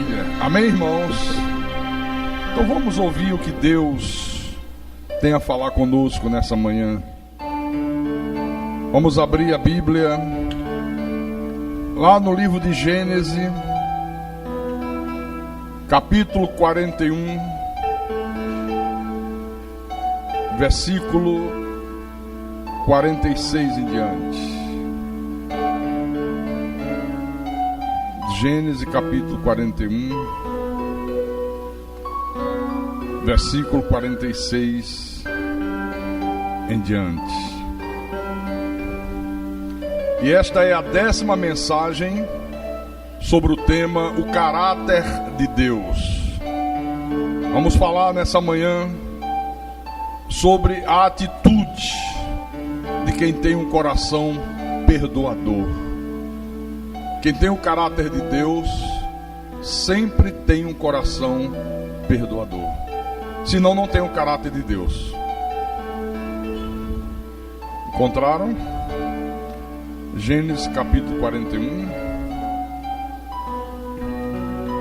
Maravilha. Amém, irmãos? Então vamos ouvir o que Deus tem a falar conosco nessa manhã. Vamos abrir a Bíblia lá no livro de Gênesis, capítulo 41, versículo 46 em diante. Gênesis capítulo 41, versículo 46 em diante. E esta é a 10ª mensagem sobre o tema o caráter de Deus. Vamos falar nessa manhã sobre a atitude de quem tem um coração perdoador. Quem tem o caráter de Deus sempre tem um coração perdoador. Senão não tem o caráter de Deus. Encontraram? Gênesis capítulo 41,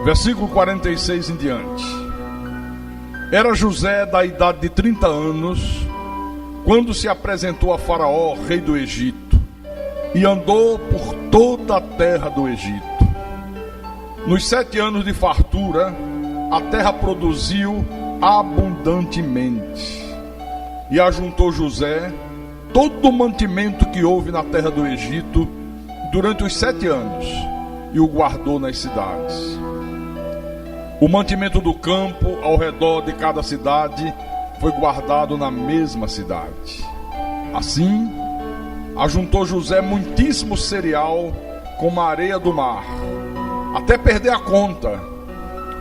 versículo 46 em diante. Era José da idade de 30 anos quando se apresentou a Faraó, rei do Egito, e andou por toda a terra do Egito. Nos 7 anos de fartura, a terra produziu abundantemente. E ajuntou José todo o mantimento que houve na terra do Egito durante os 7 anos, e o guardou nas cidades. O mantimento do campo ao redor de cada cidade foi guardado na mesma cidade. Assim, ajuntou José muitíssimo cereal como a areia do mar, até perder a conta,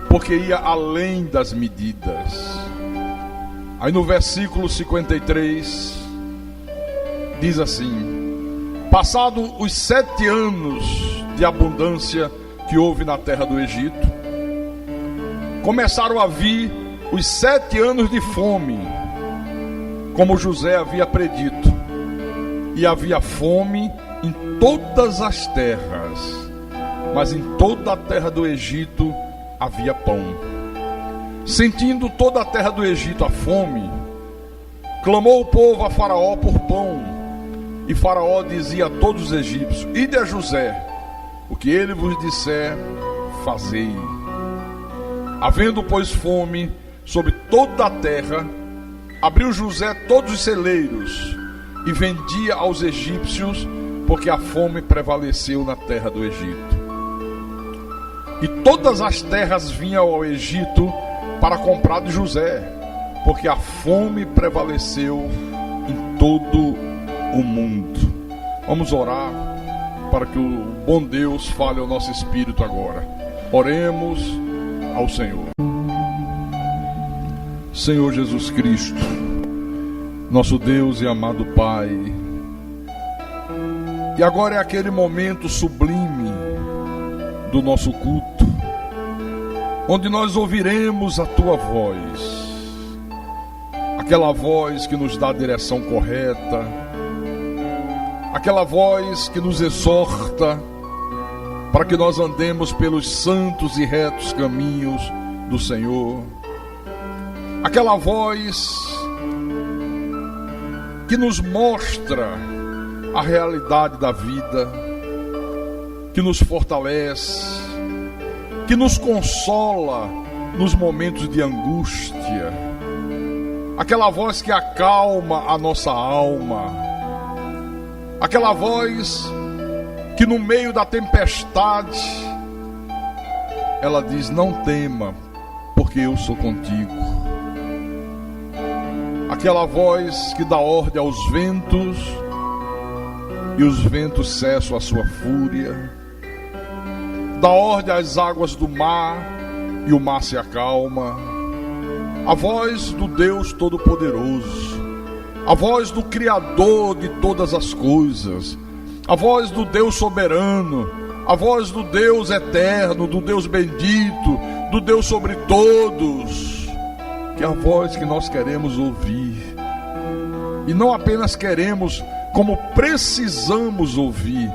porque ia além das medidas. Aí no versículo 53 diz assim: passado os 7 anos de abundância que houve na terra do Egito, começaram a vir os 7 anos de fome, como José havia predito. E havia fome em todas as terras, mas em toda a terra do Egito havia pão. Sentindo toda a terra do Egito a fome, clamou o povo a Faraó por pão. E Faraó dizia a todos os egípcios: ide a José, o que ele vos disser, fazei. Havendo, pois, fome sobre toda a terra, abriu José todos os celeiros e vendia aos egípcios, porque a fome prevaleceu na terra do Egito. E todas as terras vinham ao Egito para comprar de José, porque a fome prevaleceu em todo o mundo. Vamos orar para que o bom Deus fale ao nosso espírito agora. Oremos ao Senhor. Senhor Jesus Cristo, nosso Deus e amado Pai, e agora é aquele momento sublime do nosso culto, onde nós ouviremos a Tua voz, aquela voz que nos dá a direção correta, aquela voz que nos exorta para que nós andemos pelos santos e retos caminhos do Senhor, aquela voz que nos mostra a realidade da vida, que nos fortalece, que nos consola nos momentos de angústia, aquela voz que acalma a nossa alma, aquela voz que no meio da tempestade ela diz: não tema, porque eu sou contigo. Aquela voz que dá ordem aos ventos e os ventos cessam a sua fúria, dá ordem às águas do mar e o mar se acalma. A voz do Deus Todo-Poderoso, a voz do Criador de todas as coisas, a voz do Deus soberano, a voz do Deus eterno, do Deus bendito, do Deus sobre todos, que é a voz que nós queremos ouvir. E não apenas queremos, como precisamos ouvir.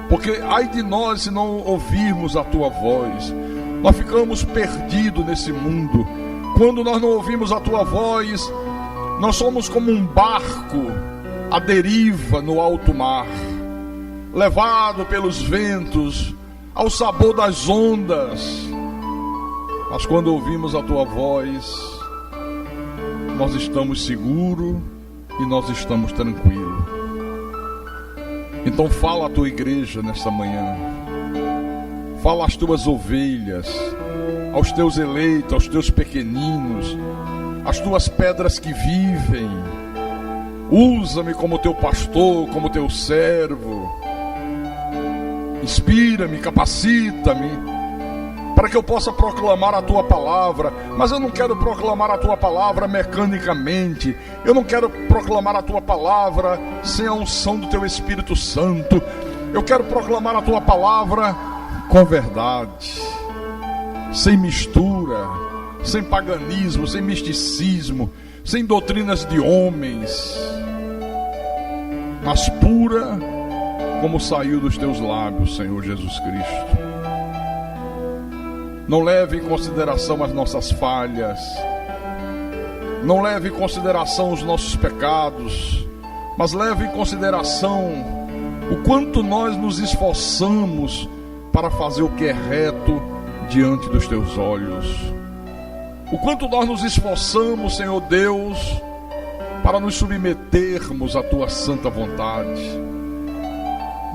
Porque ai de nós se não ouvirmos a Tua voz. Nós ficamos perdidos nesse mundo. Quando nós não ouvimos a tua voz, nós somos como um barco à deriva no alto mar, levado pelos ventos, ao sabor das ondas. Mas quando ouvimos a tua voz, nós estamos seguros e nós estamos tranquilos. Então fala à tua igreja nesta manhã. Fala às tuas ovelhas, aos teus eleitos, aos teus pequeninos, às tuas pedras que vivem. Usa-me como teu pastor, como teu servo. Inspira-me, capacita-me, para que eu possa proclamar a tua palavra. Mas eu não quero proclamar a tua palavra mecanicamente. Eu não quero proclamar a tua palavra sem a unção do teu Espírito Santo. Eu quero proclamar a tua palavra com verdade, sem mistura, sem paganismo, sem misticismo, sem doutrinas de homens, mas pura como saiu dos teus lábios, Senhor Jesus Cristo. Não leve em consideração as nossas falhas, não leve em consideração os nossos pecados, mas leve em consideração o quanto nós nos esforçamos para fazer o que é reto diante dos teus olhos. O quanto nós nos esforçamos, Senhor Deus, para nos submetermos à tua santa vontade.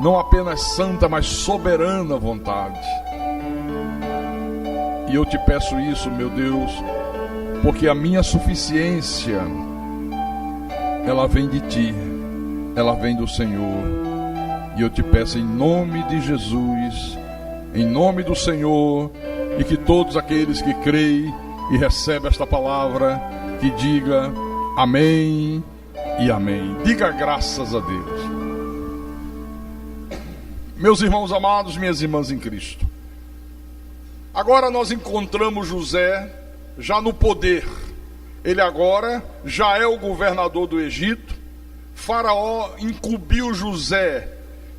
Não apenas santa, mas soberana vontade. E eu te peço isso, meu Deus, porque a minha suficiência, ela vem de ti, ela vem do Senhor. E eu te peço em nome de Jesus, em nome do Senhor, e que todos aqueles que creem e recebem esta palavra, que diga amém e amém. Diga graças a Deus. Meus irmãos amados, minhas irmãs em Cristo, agora nós encontramos José já no poder. Ele agora já é o governador do Egito. Faraó incumbiu José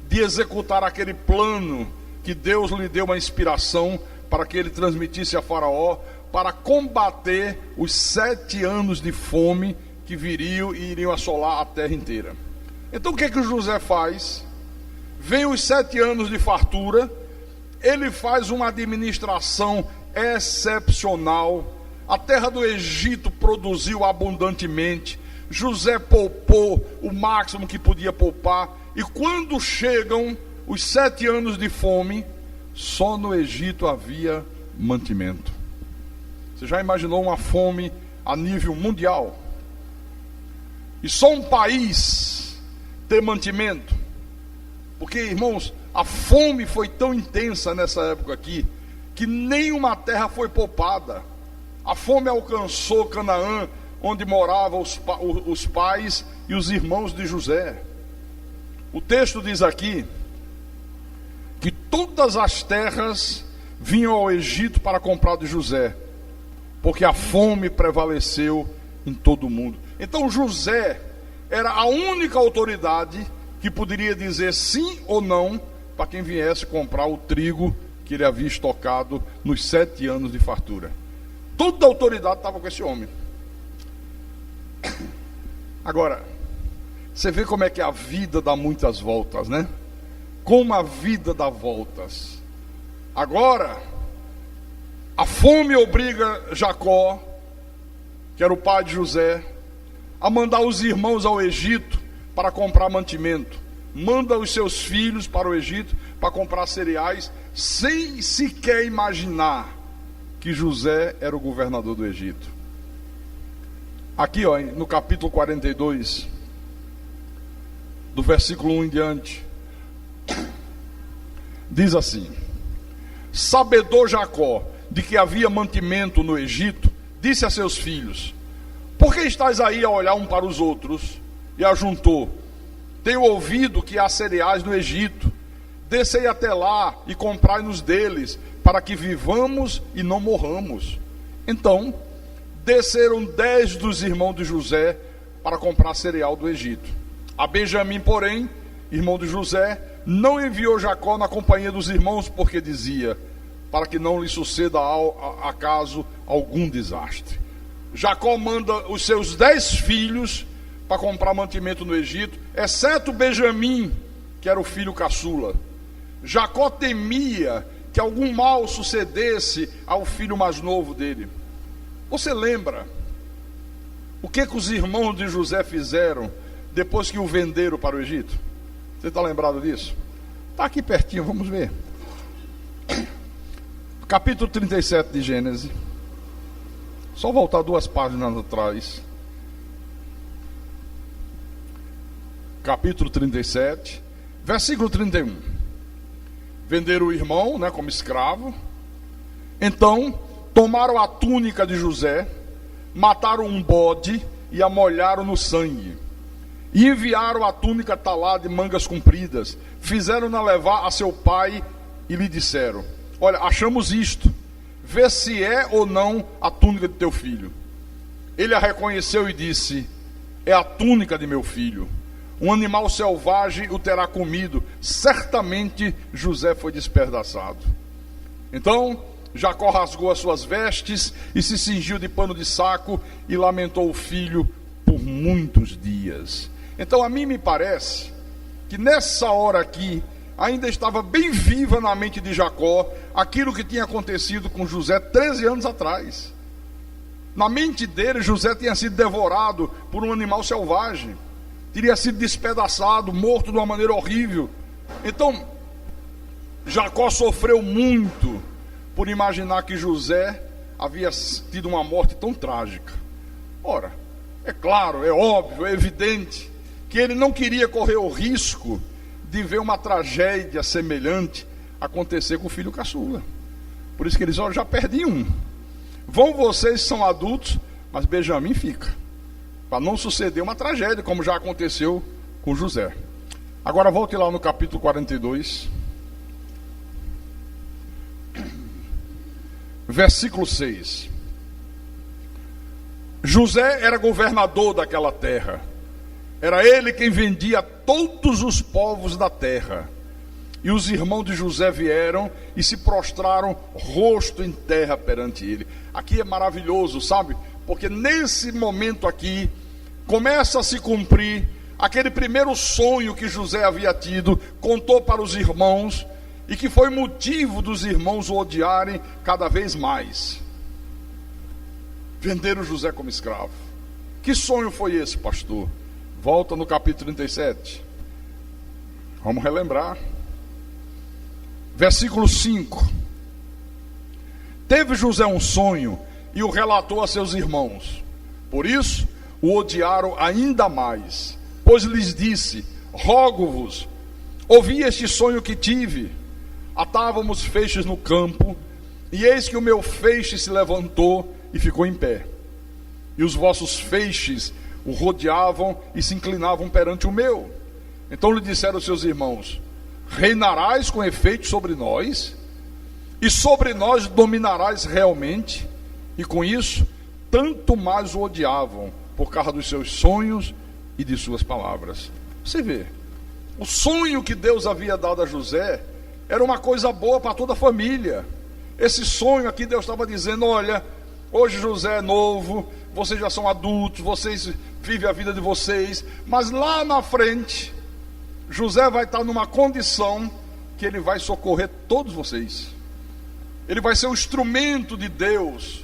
de executar aquele plano que Deus lhe deu uma inspiração para que ele transmitisse a Faraó, para combater os 7 anos de fome que viriam e iriam assolar a terra inteira. Então o que é que o José faz? Vem os 7 anos de fartura, ele faz uma administração excepcional. A terra do Egito produziu abundantemente. José poupou o máximo que podia poupar. E quando chegam os 7 anos de fome, só no Egito havia mantimento. Você já imaginou uma fome a nível mundial? E só um país ter mantimento? Porque, irmãos, a fome foi tão intensa nessa época aqui, que nenhuma terra foi poupada. A fome alcançou Canaã, onde moravam os pais e os irmãos de José. O texto diz aqui que todas as terras vinham ao Egito para comprar de José, porque a fome prevaleceu em todo o mundo. Então José era a única autoridade que poderia dizer sim ou não para quem viesse comprar o trigo que ele havia estocado nos 7 anos de fartura. Toda a autoridade estava com esse homem. Agora, você vê como é que a vida dá muitas voltas, né? Como a vida dá voltas. Agora, a fome obriga Jacó, que era o pai de José, a mandar os irmãos ao Egito para comprar mantimento. Manda os seus filhos para o Egito para comprar cereais, sem sequer imaginar que José era o governador do Egito. Aqui, ó, no capítulo 42, do versículo 1 em diante, diz assim: sabedor Jacó de que havia mantimento no Egito, disse a seus filhos: por que estáis aí a olhar um para os outros? E ajuntou: tenho ouvido que há cereais no Egito, descei até lá e comprai-nos deles, para que vivamos e não morramos. Então desceram 10 dos irmãos de José para comprar cereal do Egito. A Benjamim, porém, irmão de José, não enviou Jacó na companhia dos irmãos, porque dizia: para que não lhe suceda acaso algum desastre. Jacó manda os seus 10 filhos para comprar mantimento no Egito, exceto Benjamim, que era o filho caçula. Jacó temia que algum mal sucedesse ao filho mais novo dele. Você lembra o que os irmãos de José fizeram depois que o venderam para o Egito? Você está lembrado disso? Está aqui pertinho, vamos ver. Capítulo 37 de Gênesis. Só voltar 2 páginas atrás. Capítulo 37, versículo 31. Venderam o irmão, como escravo. Então, tomaram a túnica de José, mataram um bode e a molharam no sangue. E enviaram a túnica talada de mangas compridas. Fizeram-na levar a seu pai e lhe disseram: olha, achamos isto, vê se é ou não a túnica de teu filho. Ele a reconheceu e disse: é a túnica de meu filho. Um animal selvagem o terá comido. Certamente José foi despedaçado. Então Jacó rasgou as suas vestes e se cingiu de pano de saco e lamentou o filho por muitos dias. Então a mim me parece que nessa hora aqui ainda estava bem viva na mente de Jacó aquilo que tinha acontecido com José 13 anos atrás. Na mente dele, José tinha sido devorado por um animal selvagem, teria sido despedaçado, morto de uma maneira horrível. Então Jacó sofreu muito por imaginar que José havia tido uma morte tão trágica. Ora, é claro, é óbvio, é evidente que ele não queria correr o risco de ver uma tragédia semelhante acontecer com o filho caçula. Por isso que eles: olha, já perdi um. Vão vocês, são adultos, mas Benjamim fica, para não suceder uma tragédia, como já aconteceu com José. Agora volte lá no capítulo 42, versículo 6. José era governador daquela terra. Era ele quem vendia todos os povos da terra. E os irmãos de José vieram e se prostraram rosto em terra perante ele. Aqui é maravilhoso, sabe? Porque nesse momento aqui começa a se cumprir aquele primeiro sonho que José havia tido, contou para os irmãos, e que foi motivo dos irmãos o odiarem cada vez mais. Venderam José como escravo. Que sonho foi esse, pastor? Volta no capítulo 37. Vamos relembrar. Versículo 5. Teve José um sonho e o relatou a seus irmãos. Por isso o odiaram ainda mais, pois lhes disse: rogo-vos, ouvi este sonho que tive. Atávamos feixes no campo, e eis que o meu feixe se levantou e ficou em pé. E os vossos feixes o rodeavam e se inclinavam perante o meu. Então lhe disseram os seus irmãos: reinarás com efeito sobre nós, e sobre nós dominarás realmente. E com isso, tanto mais o odiavam, por causa dos seus sonhos e de suas palavras. Você vê, o sonho que Deus havia dado a José era uma coisa boa para toda a família. Esse sonho aqui, Deus estava dizendo: olha, hoje José é novo, vocês já são adultos, vocês vivem a vida de vocês, mas lá na frente José vai estar numa condição que ele vai socorrer todos vocês. Ele vai ser um instrumento de Deus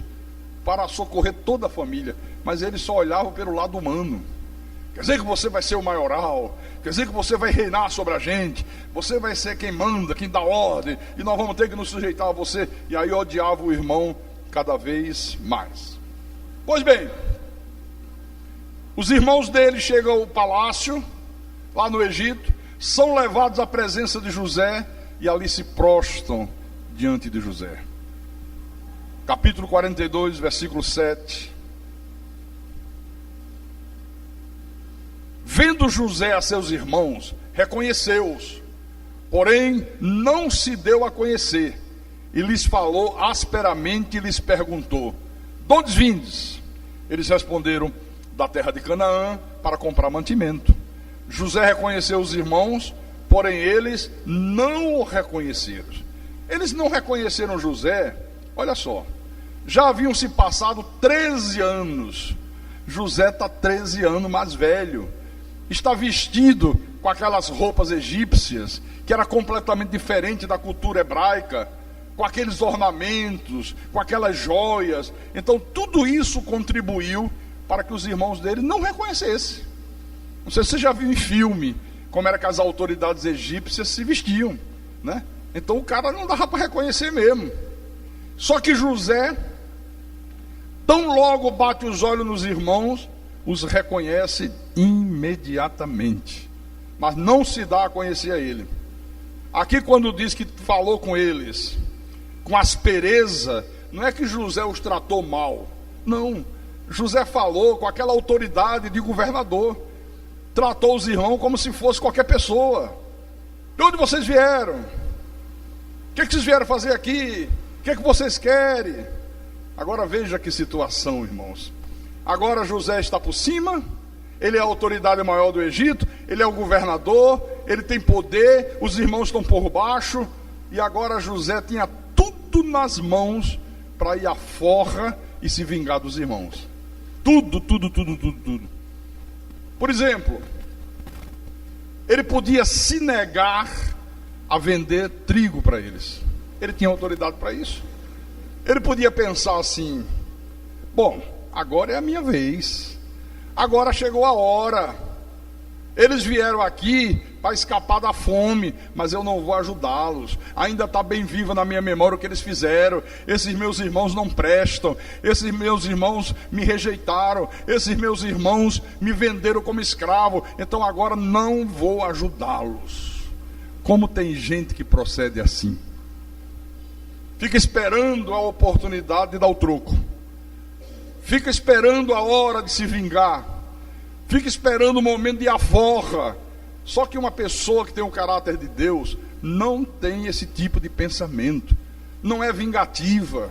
para socorrer toda a família. Mas ele só olhava pelo lado humano. Quer dizer que você vai ser o maioral, quer dizer que você vai reinar sobre a gente, você vai ser quem manda, quem dá ordem, e nós vamos ter que nos sujeitar a você. E aí odiava o irmão cada vez mais. Pois bem, os irmãos dele chegam ao palácio, lá no Egito, são levados à presença de José e ali se prostram diante de José. Capítulo 42, versículo 7. Vendo José a seus irmãos, reconheceu-os, porém não se deu a conhecer, e lhes falou asperamente e lhes perguntou: de onde vindes? Eles responderam: da terra de Canaã, para comprar mantimento. José reconheceu os irmãos, porém eles não o reconheceram. Eles não reconheceram José. Olha só, já haviam se passado 13 anos. José está 13 anos mais velho. Está vestido com aquelas roupas egípcias, que era completamente diferente da cultura hebraica, com aqueles ornamentos, com aquelas joias. Então tudo isso contribuiu para que os irmãos dele não reconhecessem. Não sei se você já viu em filme como era que as autoridades egípcias se vestiam, né? Então o cara não dava para reconhecer mesmo. Só que José, tão logo bate os olhos nos irmãos, os reconhece imediatamente, mas não se dá a conhecer a ele. Aqui quando diz que falou com eles com aspereza, não é que José os tratou mal, não. José falou com aquela autoridade de governador, tratou os irmãos como se fosse qualquer pessoa. De onde vocês vieram? O que vocês vieram fazer aqui? O que vocês querem? Agora veja que situação, irmãos. Agora José está por cima, ele é a autoridade maior do Egito, ele é o governador, ele tem poder, os irmãos estão por baixo, e agora José tinha tudo nas mãos para ir à forra e se vingar dos irmãos. Tudo. Por exemplo, ele podia se negar a vender trigo para eles. Ele tinha autoridade para isso. Ele podia pensar assim: bom, agora é a minha vez, agora chegou a hora. Eles vieram aqui para escapar da fome, mas eu não vou ajudá-los. Ainda está bem viva na minha memória o que eles fizeram. Esses meus irmãos não prestam, esses meus irmãos me rejeitaram, esses meus irmãos me venderam como escravo, então agora não vou ajudá-los. Como tem gente que procede assim, fica esperando a oportunidade de dar o troco, fica esperando a hora de se vingar, fica esperando o momento de aforra. Só que uma pessoa que tem o caráter de Deus não tem esse tipo de pensamento, não é vingativa,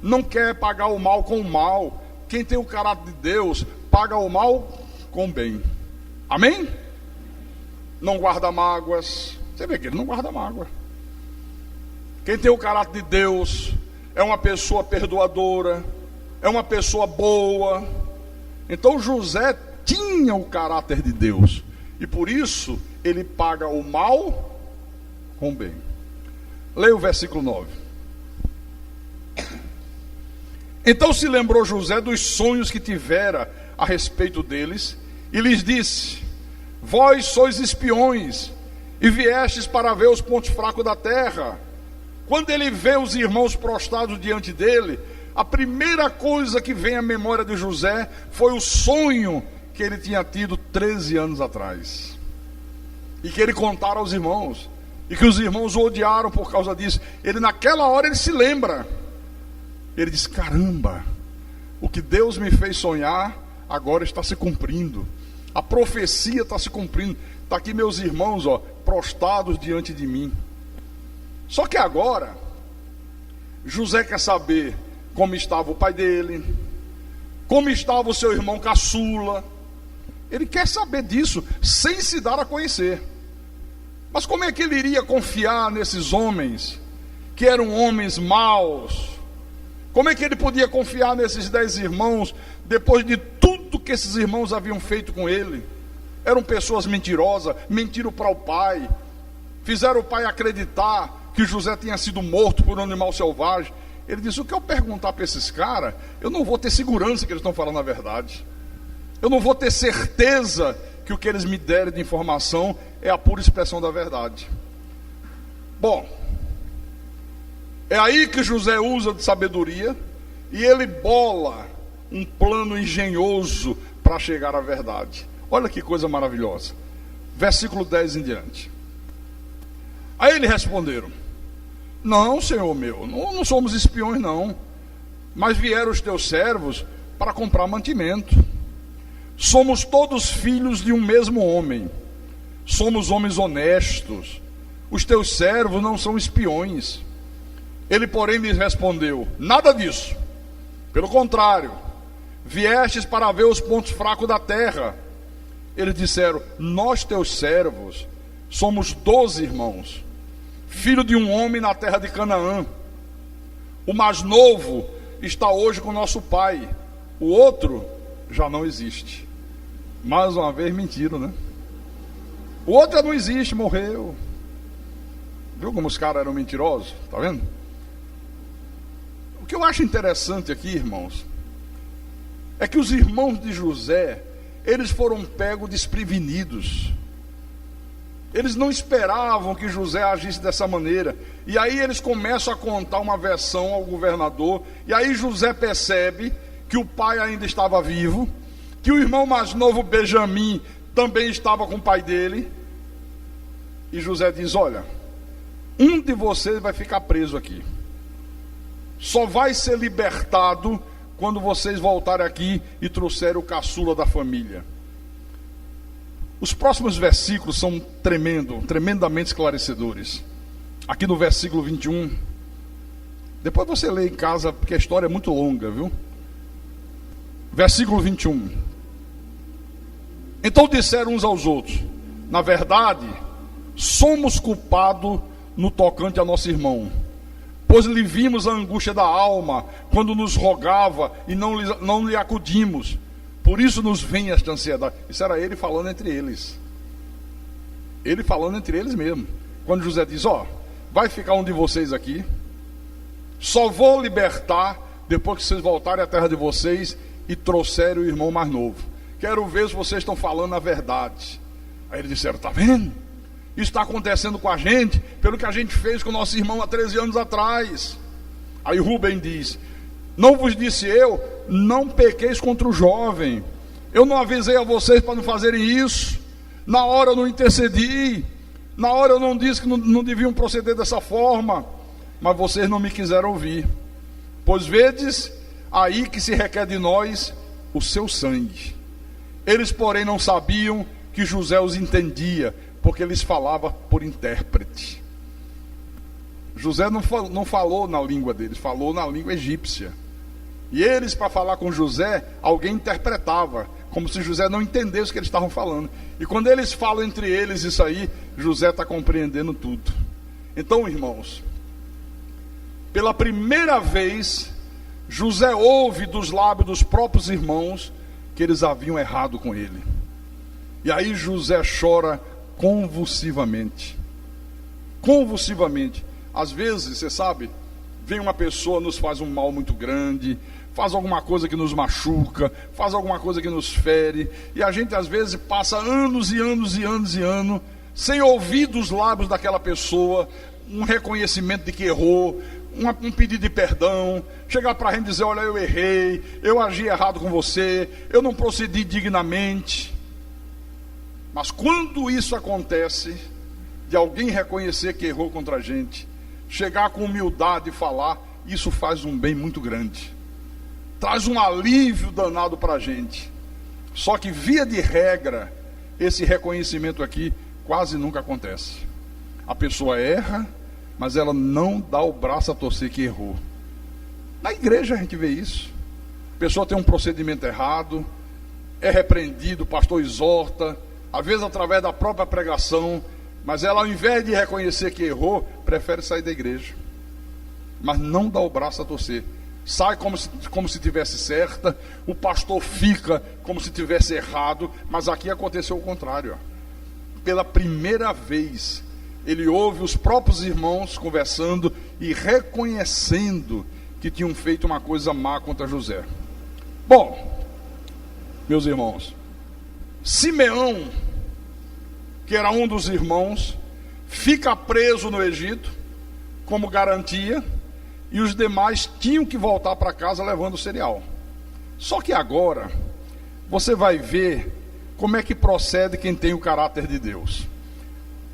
não quer pagar o mal com o mal. Quem tem o caráter de Deus paga o mal com o bem. Amém? Não guarda mágoas. Você vê que ele não guarda mágoa. Quem tem o caráter de Deus é uma pessoa perdoadora, é uma pessoa boa. Então José tinha o caráter de Deus, e por isso ele paga o mal com o bem. Leia o versículo 9. Então se lembrou José dos sonhos que tivera a respeito deles, e lhes disse: vós sois espiões, e viestes para ver os pontos fracos da terra. Quando ele vê os irmãos prostrados diante dele, a primeira coisa que vem à memória de José foi o sonho que ele tinha tido 13 anos atrás, e que ele contara aos irmãos, e que os irmãos o odiaram por causa disso. Ele naquela hora ele se lembra, ele diz: caramba, o que Deus me fez sonhar agora está se cumprindo, a profecia está se cumprindo. Está aqui meus irmãos, prostrados diante de mim. Só que agora José quer saber como estava o pai dele, como estava o seu irmão caçula. Ele quer saber disso sem se dar a conhecer. Mas como é que ele iria confiar nesses homens que eram homens maus? Como é que ele podia confiar nesses 10 irmãos depois de tudo que esses irmãos haviam feito com ele? Eram pessoas mentirosas, mentiram para o pai, fizeram o pai acreditar que José tinha sido morto por um animal selvagem. Ele disse: o que eu perguntar para esses caras, eu não vou ter segurança que eles estão falando a verdade. Eu não vou ter certeza que o que eles me derem de informação é a pura expressão da verdade. Bom, é aí que José usa de sabedoria, e ele bola um plano engenhoso para chegar à verdade. Olha que coisa maravilhosa. Versículo 10 em diante. Aí eles responderam: não, senhor meu, não somos espiões não, mas vieram os teus servos para comprar mantimento. Somos todos filhos de um mesmo homem, somos homens honestos, os teus servos não são espiões. Ele, porém, lhes respondeu: nada disso, pelo contrário, viestes para ver os pontos fracos da terra. Eles disseram: nós, teus servos, somos 12 irmãos. filho de um homem na terra de Canaã. O mais novo está hoje com nosso pai, o outro já não existe. Mais uma vez mentiram, né? O outro já não existe, morreu. Viu como os caras eram mentirosos? Tá vendo? O que eu acho interessante aqui, irmãos, é que os irmãos de José, eles foram pegos desprevenidos. Eles não esperavam que José agisse dessa maneira. E aí eles começam a contar uma versão ao governador. E aí José percebe que o pai ainda estava vivo, que o irmão mais novo, Benjamim, também estava com o pai dele. E José diz: olha, um de vocês vai ficar preso aqui. Só vai ser libertado quando vocês voltarem aqui e trouxerem o caçula da família. Os próximos versículos são tremendamente esclarecedores. Aqui no versículo 21, depois você lê em casa, porque a história é muito longa, viu? Versículo 21. Então disseram uns aos outros: na verdade, somos culpados no tocante a nosso irmão, pois lhe vimos a angústia da alma quando nos rogava e não lhe acudimos. Por isso nos vem esta ansiedade. Isso era ele falando entre eles. Ele falando entre eles mesmo. Quando José diz: ó, vai ficar um de vocês aqui. Só vou libertar depois que vocês voltarem à terra de vocês e trouxerem o irmão mais novo. Quero ver se vocês estão falando a verdade. Aí eles disseram: tá vendo? Isso está acontecendo com a gente pelo que a gente fez com o nosso irmão há 13 anos atrás. Aí Rubem diz: não vos disse eu, não pequeis contra o jovem. Eu não avisei a vocês para não fazerem isso. Na hora eu não intercedi. Na hora eu não disse que não deviam proceder dessa forma. Mas vocês não me quiseram ouvir. Pois vedes aí que se requer de nós o seu sangue. Eles, porém, não sabiam que José os entendia, porque eles falavam por intérprete. José não falou na língua deles, falou na língua egípcia. E eles, para falar com José, alguém interpretava, como se José não entendesse o que eles estavam falando. E quando eles falam entre eles isso aí, José está compreendendo tudo. Então, irmãos, pela primeira vez, José ouve dos lábios dos próprios irmãos que eles haviam errado com ele. E aí José chora convulsivamente. Convulsivamente. Às vezes, você sabe, vem uma pessoa, nos faz um mal muito grande, faz alguma coisa que nos machuca, faz alguma coisa que nos fere, e a gente às vezes passa anos e anos e anos e anos sem ouvir dos lábios daquela pessoa um reconhecimento de que errou, um pedido de perdão, chegar para a gente e dizer: olha, eu errei, eu agi errado com você, eu não procedi dignamente. Mas quando isso acontece, de alguém reconhecer que errou contra a gente, chegar com humildade e falar, isso faz um bem muito grande, traz um alívio danado para a gente. Só que, via de regra, esse reconhecimento aqui quase nunca acontece. A pessoa erra, mas ela não dá o braço a torcer que errou. Na igreja a gente vê isso. A pessoa tem um procedimento errado, é repreendido, o pastor exorta, às vezes através da própria pregação, mas ela, ao invés de reconhecer que errou, prefere sair da igreja. Mas não dá o braço a torcer. Sai como se tivesse certa, o pastor fica como se tivesse errado, mas aqui aconteceu o contrário. Pela primeira vez, ele ouve os próprios irmãos conversando e reconhecendo que tinham feito uma coisa má contra José. Bom, meus irmãos, Simeão, que era um dos irmãos, fica preso no Egito como garantia, e os demais tinham que voltar para casa levando o cereal. Só que agora você vai ver como é que procede quem tem o caráter de Deus.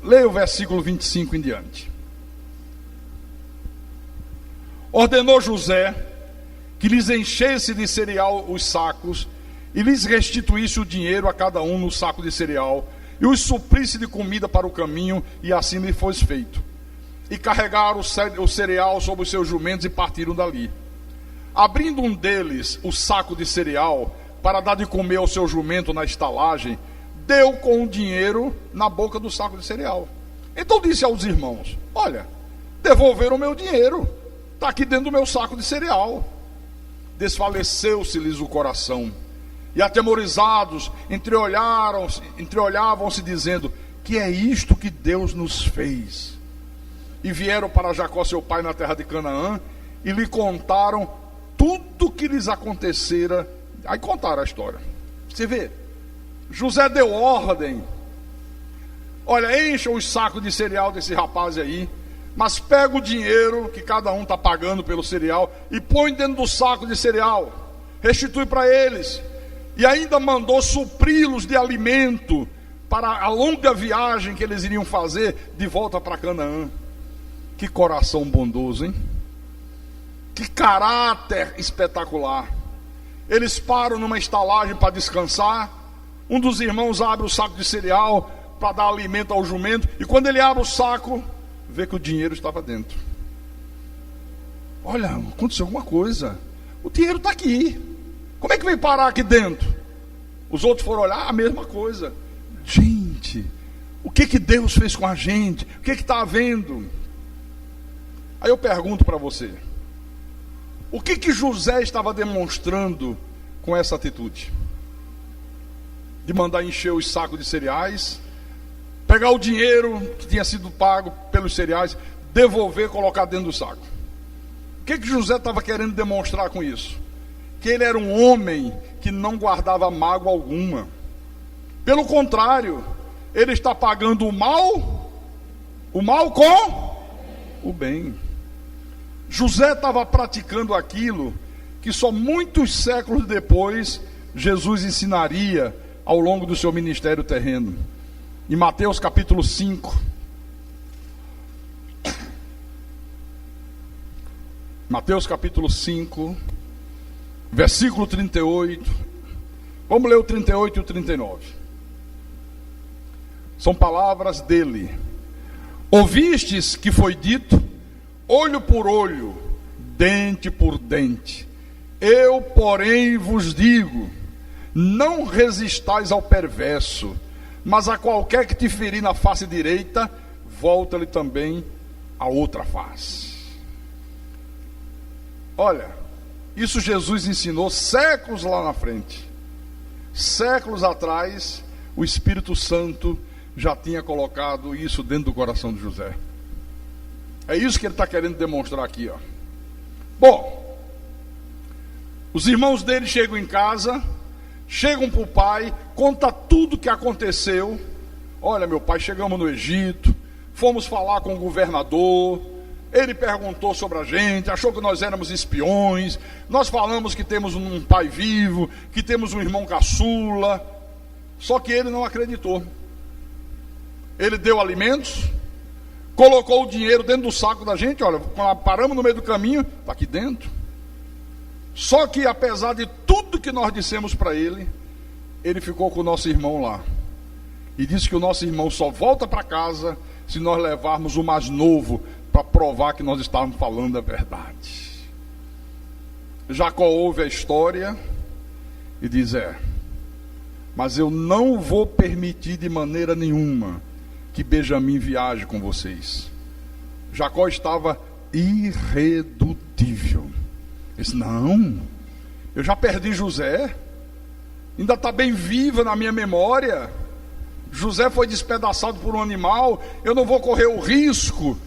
Leia o versículo 25 em diante. Ordenou José que lhes enchesse de cereal os sacos e lhes restituísse o dinheiro a cada um no saco de cereal e os suprisse de comida para o caminho, e assim lhe foi feito. E carregaram o cereal sobre os seus jumentos e partiram dali. Abrindo um deles o saco de cereal para dar de comer ao seu jumento na estalagem, deu com o dinheiro na boca do saco de cereal. Então disse aos irmãos: olha, devolveram o meu dinheiro, está aqui dentro do meu saco de cereal. Desfaleceu-se-lhes o coração, e atemorizados entreolhavam-se dizendo: que é isto que Deus nos fez? E vieram para Jacó seu pai na terra de Canaã, e lhe contaram tudo que lhes acontecera. Aí contaram a história. Você vê, José deu ordem: olha, encham os sacos de cereal desse rapaz aí, mas pega o dinheiro que cada um está pagando pelo cereal e põe dentro do saco de cereal, restitui para eles. E ainda mandou supri-los de alimento para a longa viagem que eles iriam fazer de volta para Canaã. Que coração bondoso, hein? Que caráter espetacular. Eles param numa estalagem para descansar. Um dos irmãos abre o saco de cereal para dar alimento ao jumento, e quando ele abre o saco, vê que o dinheiro estava dentro. Olha, aconteceu alguma coisa. O dinheiro está aqui. Como é que veio parar aqui dentro? Os outros foram olhar, a mesma coisa. Gente, o que Deus fez com a gente? O que está havendo? Aí eu pergunto para você: o que José estava demonstrando com essa atitude? De mandar encher os sacos de cereais, pegar o dinheiro que tinha sido pago pelos cereais, devolver, colocar dentro do saco. O que José estava querendo demonstrar com isso? Que ele era um homem que não guardava mágoa alguma. Pelo contrário, ele está pagando o mal com o bem. José estava praticando aquilo que só muitos séculos depois Jesus ensinaria ao longo do seu ministério terreno. Em Mateus capítulo 5, Mateus capítulo 5, versículo 38, vamos ler o 38 e o 39. São palavras dele: ouvistes que foi dito, olho por olho, dente por dente. Eu, porém, vos digo, não resistais ao perverso, mas a qualquer que te ferir na face direita, volta-lhe também a outra face. Olha, isso Jesus ensinou séculos lá na frente. Séculos atrás, o Espírito Santo já tinha colocado isso dentro do coração de José. É isso que ele está querendo demonstrar aqui, ó. Bom, os irmãos dele chegam em casa, chegam para o pai, conta tudo o que aconteceu. Olha, meu pai, chegamos no Egito, fomos falar com o governador, ele perguntou sobre a gente, achou que nós éramos espiões, nós falamos que temos um pai vivo, que temos um irmão caçula, só que ele não acreditou. Ele deu alimentos, colocou o dinheiro dentro do saco da gente, olha, paramos no meio do caminho, está aqui dentro. Só que apesar de tudo que nós dissemos para ele, ele ficou com o nosso irmão lá. E disse que o nosso irmão só volta para casa se nós levarmos o mais novo, para provar que nós estávamos falando a verdade. Jacó ouve a história e diz: mas eu não vou permitir de maneira nenhuma que Benjamim viaje com vocês. Jacó estava irredutível. Ele disse: não, eu já perdi José, ainda está bem viva na minha memória. José foi despedaçado por um animal, eu não vou correr o risco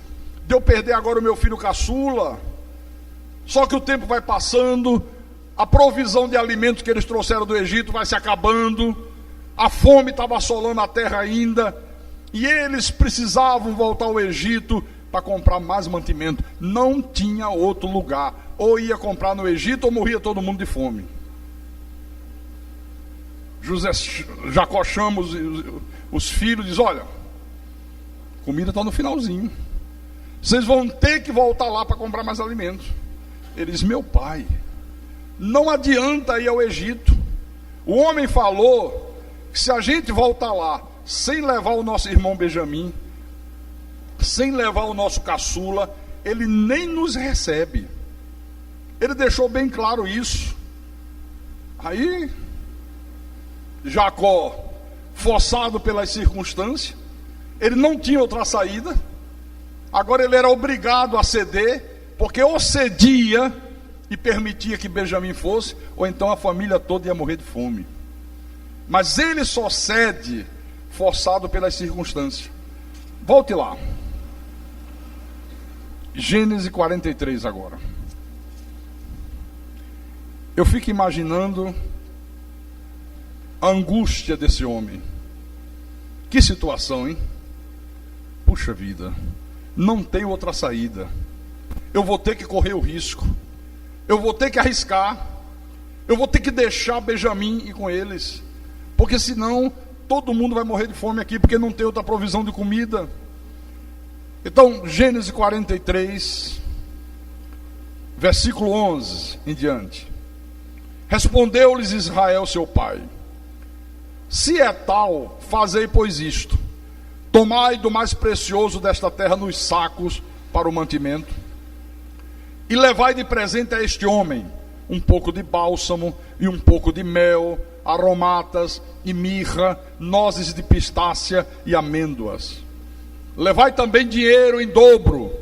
de eu perder agora o meu filho caçula. Só que o tempo vai passando, a provisão de alimentos que eles trouxeram do Egito vai se acabando, a fome estava assolando a terra ainda, e eles precisavam voltar ao Egito para comprar mais mantimento. Não tinha outro lugar, ou ia comprar no Egito ou morria todo mundo de fome. Jacó chama os filhos e diz: olha, a comida está no finalzinho, vocês vão ter que voltar lá para comprar mais alimentos. Ele diz: meu pai, não adianta ir ao Egito. O homem falou que se a gente voltar lá sem levar o nosso irmão Benjamim, sem levar o nosso caçula, ele nem nos recebe. Ele deixou bem claro isso. Aí Jacó, forçado pelas circunstâncias, Ele não tinha outra saída. Agora ele era obrigado a ceder, porque ou cedia e permitia que Benjamim fosse, ou então a família toda ia morrer de fome. Mas ele só cede forçado pelas circunstâncias. Volte lá. Gênesis 43 agora. Eu fico imaginando a angústia desse homem. Que situação, hein? Puxa vida, não tem outra saída. Eu vou ter que correr o risco. Eu vou ter que arriscar. Eu vou ter que deixar Benjamim ir com eles. Porque senão todo mundo vai morrer de fome aqui, porque não tem outra provisão de comida. Então, Gênesis 43, versículo 11 em diante. Respondeu-lhes Israel, seu pai: se é tal, fazei pois isto: tomai do mais precioso desta terra nos sacos para o mantimento, e levai de presente a este homem um pouco de bálsamo e um pouco de mel, aromatas e mirra, nozes de pistácia e amêndoas. Levai também dinheiro em dobro,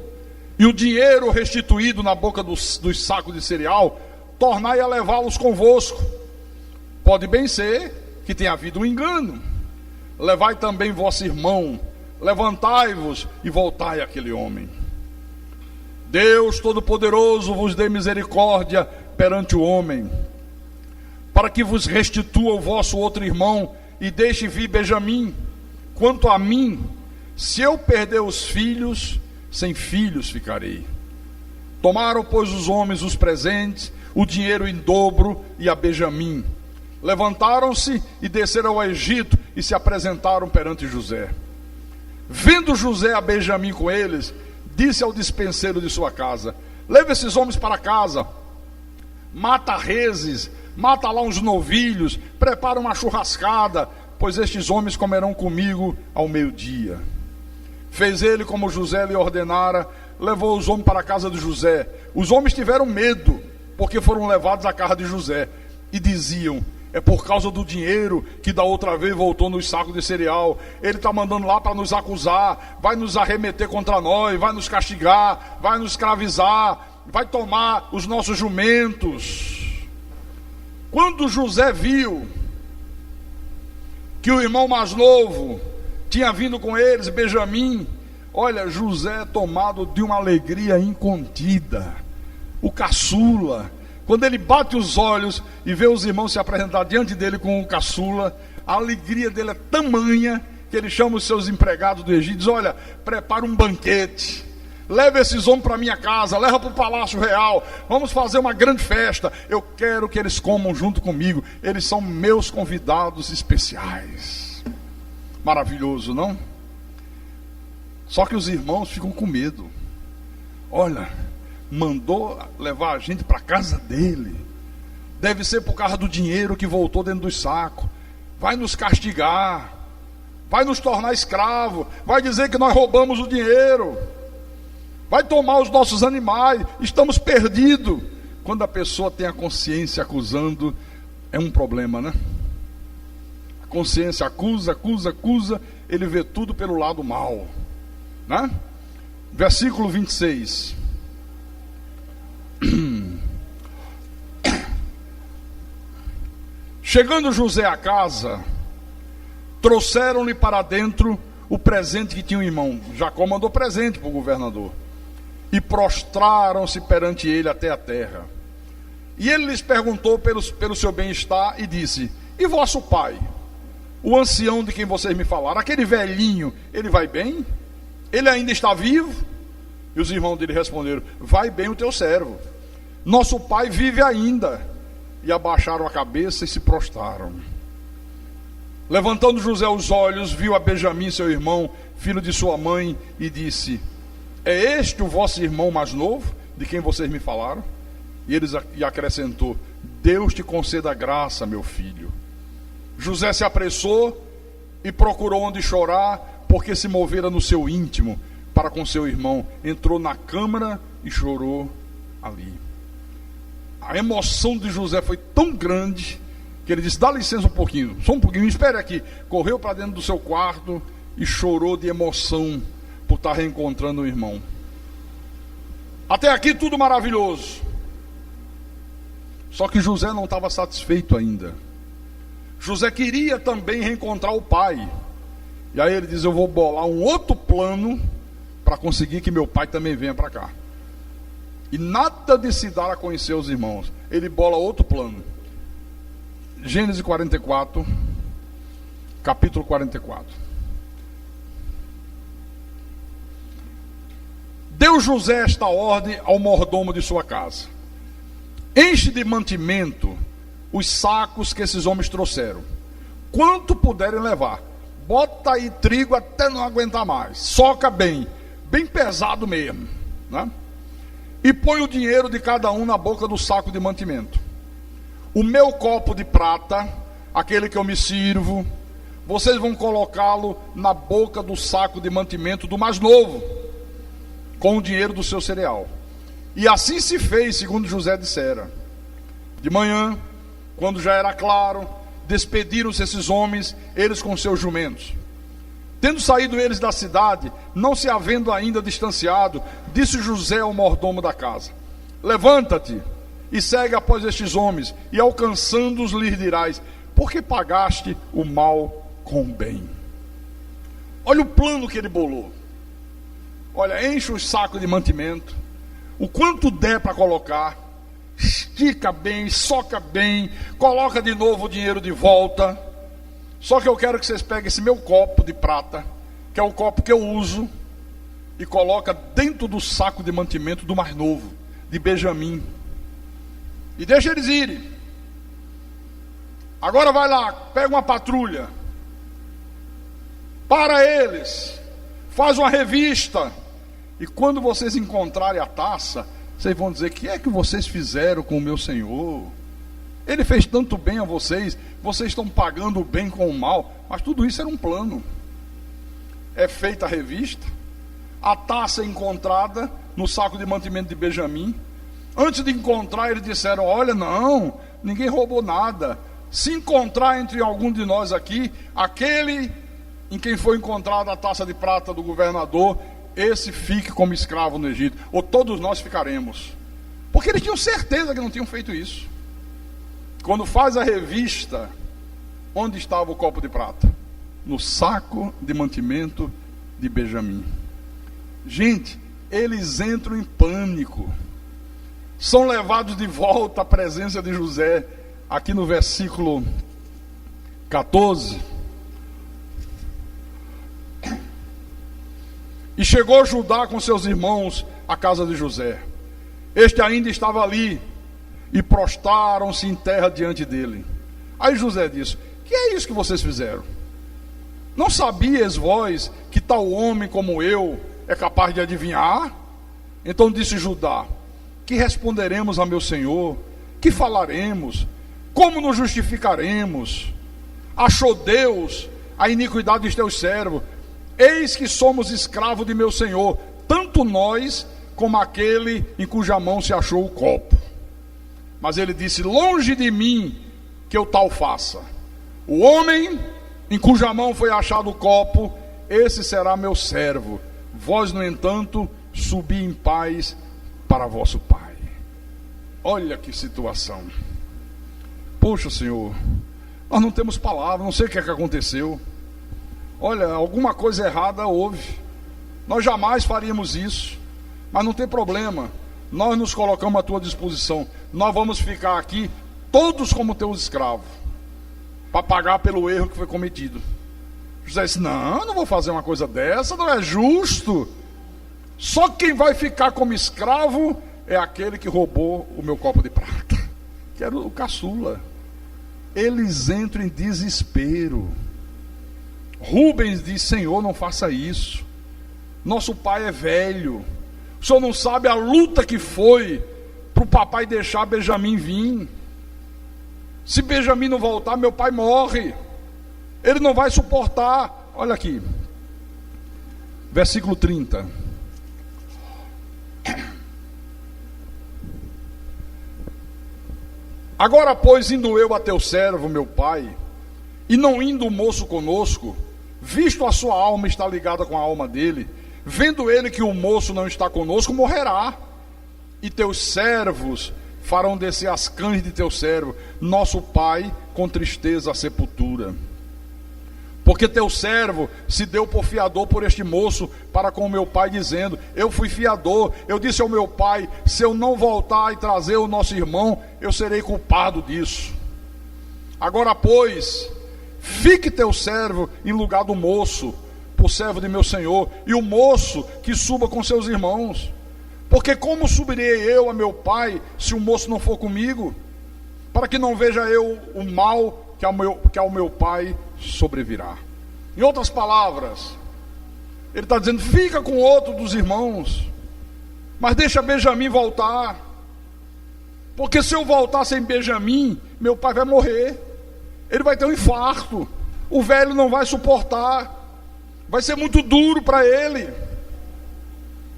e o dinheiro restituído na boca dos sacos de cereal, tornai a levá-los convosco. Pode bem ser que tenha havido um engano. Levai também vosso irmão, levantai-vos e voltai àquele homem. Deus Todo-Poderoso vos dê misericórdia perante o homem, para que vos restitua o vosso outro irmão e deixe vir Benjamim. Quanto a mim, se eu perder os filhos, sem filhos ficarei. Tomaram, pois, os homens os presentes, o dinheiro em dobro e a Benjamim. Levantaram-se e desceram ao Egito e se apresentaram perante José. Vendo José a Benjamim com eles, disse ao despenseiro de sua casa: leve esses homens para casa, mata reses, mata lá uns novilhos, prepara uma churrascada, pois estes homens comerão comigo ao meio-dia. Fez ele como José lhe ordenara, levou os homens para a casa de José. Os homens tiveram medo, porque foram levados à casa de José, e diziam: é por causa do dinheiro que da outra vez voltou nos sacos de cereal. Ele está mandando lá para nos acusar, vai nos arremeter contra nós, vai nos castigar, vai nos escravizar, vai tomar os nossos jumentos. Quando José viu que o irmão mais novo tinha vindo com eles, Benjamim, olha, José é tomado de uma alegria incontida. O caçula, quando ele bate os olhos e vê os irmãos se apresentar diante dele com o caçula, a alegria dele é tamanha que ele chama os seus empregados do Egito e diz: olha, prepara um banquete, leva esses homens para minha casa, leva para o Palácio Real, vamos fazer uma grande festa, eu quero que eles comam junto comigo, eles são meus convidados especiais. Maravilhoso, não? Só que os irmãos ficam com medo. Olha, mandou levar a gente para a casa dele, deve ser por causa do dinheiro que voltou dentro dos sacos, vai nos castigar, vai nos tornar escravos, vai dizer que nós roubamos o dinheiro, vai tomar os nossos animais, estamos perdidos. Quando a pessoa tem a consciência acusando, é um problema, né? A consciência acusa, ele vê tudo pelo lado mal, né? Versículo 26. Chegando José à casa, trouxeram-lhe para dentro o presente que tinha o irmão. Jacó mandou presente para o governador, e prostraram-se perante ele até a terra. E ele lhes perguntou pelo seu bem-estar e disse: e vosso pai, o ancião de quem vocês me falaram, aquele velhinho, ele vai bem? Ele ainda está vivo? E os irmãos dele responderam: vai bem o teu servo, nosso pai vive ainda. E abaixaram a cabeça e se prostraram. Levantando José os olhos, viu a Benjamim, seu irmão, filho de sua mãe, e disse: é este o vosso irmão mais novo, de quem vocês me falaram? E acrescentou: Deus te conceda graça, meu filho. José se apressou e procurou onde chorar, porque se movera no seu íntimo para com seu irmão. Entrou na câmara e chorou ali. A emoção de José foi tão grande que ele disse: dá licença um pouquinho, só um pouquinho, me espere aqui. Correu para dentro do seu quarto e chorou de emoção por estar reencontrando o irmão. Até aqui tudo maravilhoso. Só que José não estava satisfeito ainda. José queria também reencontrar o pai. E aí ele diz: eu vou bolar um outro plano para conseguir que meu pai também venha para cá. E nada de se dar a conhecer os irmãos. Ele bola outro plano. Gênesis 44, capítulo 44. Deu José esta ordem ao mordomo de sua casa: enche de mantimento os sacos que esses homens trouxeram, quanto puderem levar. Bota aí trigo até não aguentar mais. Soca bem, bem pesado mesmo, né? E põe o dinheiro de cada um na boca do saco de mantimento. O meu copo de prata, aquele que eu me sirvo, vocês vão colocá-lo na boca do saco de mantimento do mais novo, com o dinheiro do seu cereal. E assim se fez, segundo José dissera. De manhã, quando já era claro, despediram-se esses homens, eles com seus jumentos. Tendo saído eles da cidade, não se havendo ainda distanciado, disse José ao mordomo da casa: levanta-te e segue após estes homens, e alcançando-os lhes dirás: por que pagaste o mal com o bem? Olha o plano que ele bolou. Olha, enche os sacos de mantimento, o quanto der para colocar, estica bem, soca bem, coloca de novo o dinheiro de volta. Só que eu quero que vocês peguem esse meu copo de prata, que é o copo que eu uso, e coloca dentro do saco de mantimento do mais novo, de Benjamim, e deixa eles irem. Agora vai lá, pega uma patrulha, para eles, faz uma revista, e quando vocês encontrarem a taça, vocês vão dizer: o que é que vocês fizeram com o meu senhor? Ele fez tanto bem a vocês, vocês estão pagando o bem com o mal. Mas tudo isso era um plano. É feita a revista, a taça é encontrada no saco de mantimento de Benjamim. Antes de encontrar, eles disseram: olha, não, ninguém roubou nada. Se encontrar entre algum de nós aqui, aquele em quem foi encontrada a taça de prata do governador, esse fique como escravo no Egito, ou todos nós ficaremos. Porque eles tinham certeza que não tinham feito isso. Quando faz a revista, onde estava o copo de prata? No saco de mantimento de Benjamim. Gente, eles entram em pânico, são levados de volta à presença de José. Aqui no versículo 14: e chegou Judá com seus irmãos à casa de José. Este ainda estava ali, e prostaram-se em terra diante dele. Aí José disse: que é isso que vocês fizeram? Não sabias vós que tal homem como eu é capaz de adivinhar? Então disse Judá: que responderemos a meu senhor? Que falaremos? Como nos justificaremos? Achou Deus a iniquidade dos teus servos? Eis que somos escravos de meu senhor, tanto nós como aquele em cuja mão se achou o copo. Mas ele disse: longe de mim que eu tal faça. O homem em cuja mão foi achado o copo, esse será meu servo. Vós, no entanto, subi em paz para vosso pai. Olha que situação. Poxa, Senhor, nós não temos palavra, não sei o que é que aconteceu. Olha, alguma coisa errada houve. Nós jamais faríamos isso. Mas não tem problema, nós nos colocamos à tua disposição. Nós vamos ficar aqui todos como teus escravos, para pagar pelo erro que foi cometido. José disse: não vou fazer uma coisa dessa, não é justo. Só quem vai ficar como escravo é aquele que roubou o meu copo de prata, que era o caçula. Eles entram em desespero. Rubens diz: Senhor, não faça isso, nosso pai é velho, o senhor não sabe a luta que foi para o papai deixar Benjamim vir. Se Benjamim não voltar, meu pai morre, ele não vai suportar. Olha aqui, versículo 30. Agora, pois, indo eu a teu servo, meu pai, e não indo o moço conosco, visto a sua alma está ligada com a alma dele, vendo ele que o moço não está conosco, morrerá. E teus servos farão descer as cães de teu servo, nosso pai, com tristeza à sepultura. Porque teu servo se deu por fiador por este moço para com o meu pai, dizendo: eu fui fiador, eu disse ao meu pai, se eu não voltar e trazer o nosso irmão, eu serei culpado disso. Agora, pois, fique teu servo em lugar do moço, por servo de meu senhor, e o moço que suba com seus irmãos. Porque como subirei eu a meu pai, se o moço não for comigo? Para que não veja eu o mal que ao meu pai sobrevirá. Em outras palavras, ele está dizendo: fica com outro dos irmãos, mas deixa Benjamim voltar. Porque se eu voltar sem Benjamim, meu pai vai morrer. Ele vai ter um infarto. O velho não vai suportar. Vai ser muito duro para ele.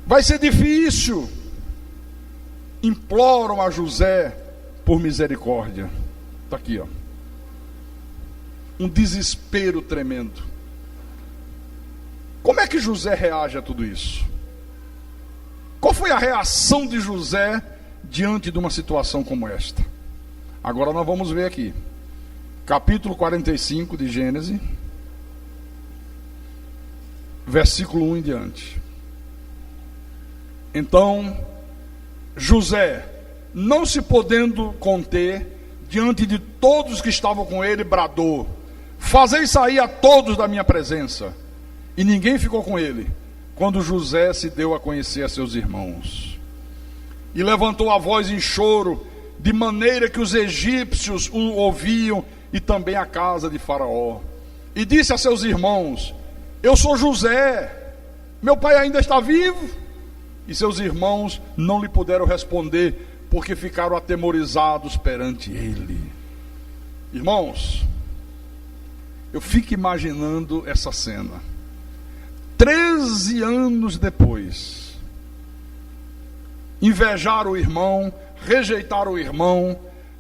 Vai ser difícil. Imploram a José por misericórdia. Está aqui, ó. Um desespero tremendo. Como é que José reage a tudo isso? Qual foi a reação de José diante de uma situação como esta? Agora nós vamos ver aqui. Capítulo 45 de Gênesis, versículo 1 em diante. Então, José, não se podendo conter, diante de todos que estavam com ele, bradou: fazei sair a todos da minha presença. E ninguém ficou com ele, quando José se deu a conhecer a seus irmãos. E levantou a voz em choro, de maneira que os egípcios o ouviam, e também a casa de Faraó. E disse a seus irmãos: eu sou José, meu pai ainda está vivo? E seus irmãos não lhe puderam responder, porque ficaram atemorizados perante ele. Irmãos, eu fico imaginando essa cena. 13 anos depois, invejaram o irmão, rejeitaram o irmão,